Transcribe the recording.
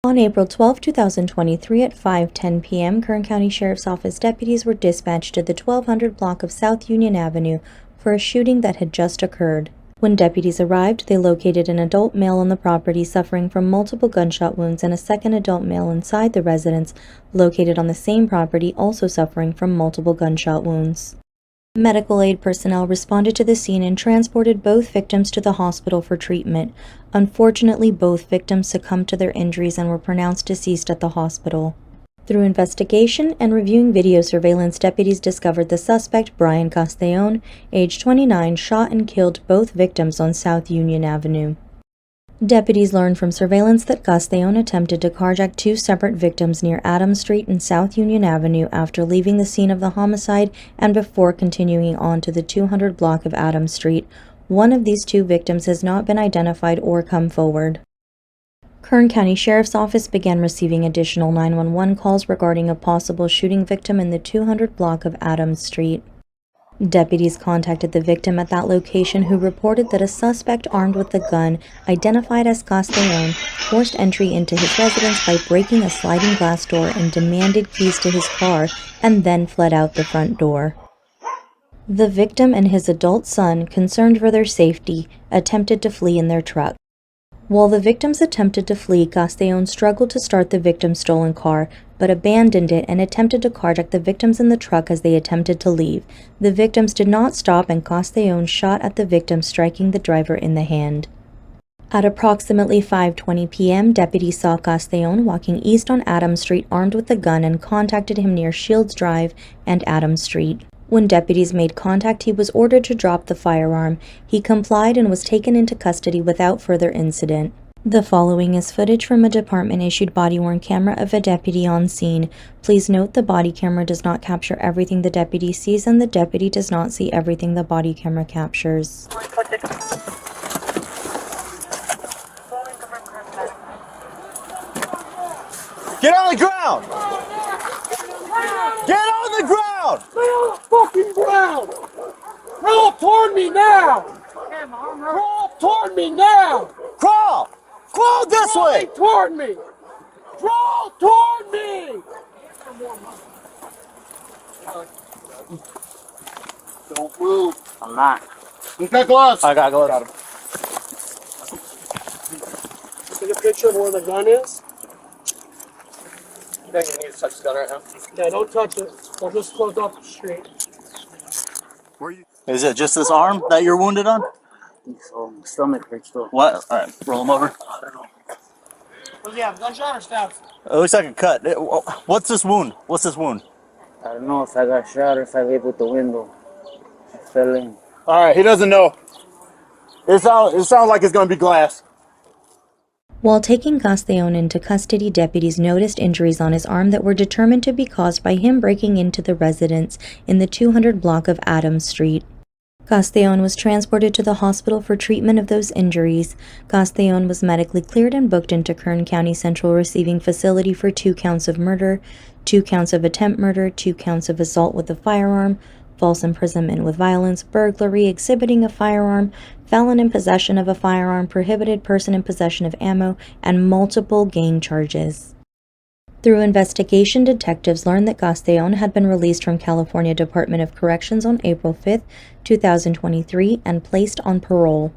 On April 12, 2023 at 5:10 p.m., Kern County Sheriff's Office deputies were dispatched to the 1200 block of South Union Avenue for a shooting that had just occurred. When deputies arrived, they located an adult male on the property suffering from multiple gunshot wounds and a second adult male inside the residence located on the same property also suffering from multiple gunshot wounds. Medical aid personnel responded to the scene and transported both victims to the hospital for treatment. Unfortunately, both victims succumbed to their injuries and were pronounced deceased at the hospital. Through investigation and reviewing video surveillance, deputies discovered the suspect, Brian Castellon, age 29, shot and killed both victims on South Union Avenue. Deputies learned from surveillance that Castellon attempted to carjack two separate victims near Adams Street and South Union Avenue after leaving the scene of the homicide and before continuing on to the 200 block of Adams Street. One of these two victims has not been identified or come forward. Kern County Sheriff's Office began receiving additional 911 calls regarding a possible shooting victim in the 200 block of Adams Street. Deputies contacted the victim at that location, who reported that a suspect armed with a gun, identified as Castellon, forced entry into his residence by breaking a sliding glass door and demanded keys to his car, and then fled out the front door. The victim and his adult son, concerned for their safety, attempted to flee in their truck. While the victims attempted to flee, Castellon struggled to start the victim's stolen car, but abandoned it and attempted to carjack the victims in the truck as they attempted to leave. The victims did not stop, and Castellon shot at the victim, striking the driver in the hand. At approximately 5:20 p.m., deputies saw Castellon walking east on Adams Street armed with a gun and contacted him near Shields Drive and Adams Street. When deputies made contact, he was ordered to drop the firearm. He complied and was taken into custody without further incident. The following is footage from a department-issued body-worn camera of a deputy on scene. Please note the body camera does not capture everything the deputy sees, and the deputy does not see everything the body camera captures. Get on the ground! Get on the ground! Lay on the fucking ground! Crawl toward me now! Crawl toward me now! Crawl! Crawl this way! Toward me! Crawl toward me! Don't move. I'm not. You got gloves? I got gloves. Take a picture of where the gun is. You think you need to touch the gun right now? Yeah, don't touch it. We'll just close off the street. Is it just this arm that you're wounded on? So, my stomach hurts still. What? Alright, roll him over. What do you have, gunshot or stab? It looks like a cut. What's this wound? What's this wound? I don't know if I got shot or if I hit with the window. I fell in. Alright, he doesn't know. It sounds like it's going to be glass. While taking Castellon into custody, deputies noticed injuries on his arm that were determined to be caused by him breaking into the residence in the 200 block of Adams Street. Castellon was transported to the hospital for treatment of those injuries. Castellon was medically cleared and booked into Kern County Central Receiving Facility for 2 counts of murder, 2 counts of attempt murder, 2 counts of assault with a firearm, false imprisonment with violence, burglary, exhibiting a firearm, felon in possession of a firearm, prohibited person in possession of ammo, and multiple gang charges. Through investigation, detectives learned that Castellon had been released from California Department of Corrections on April 5, 2023, and placed on parole.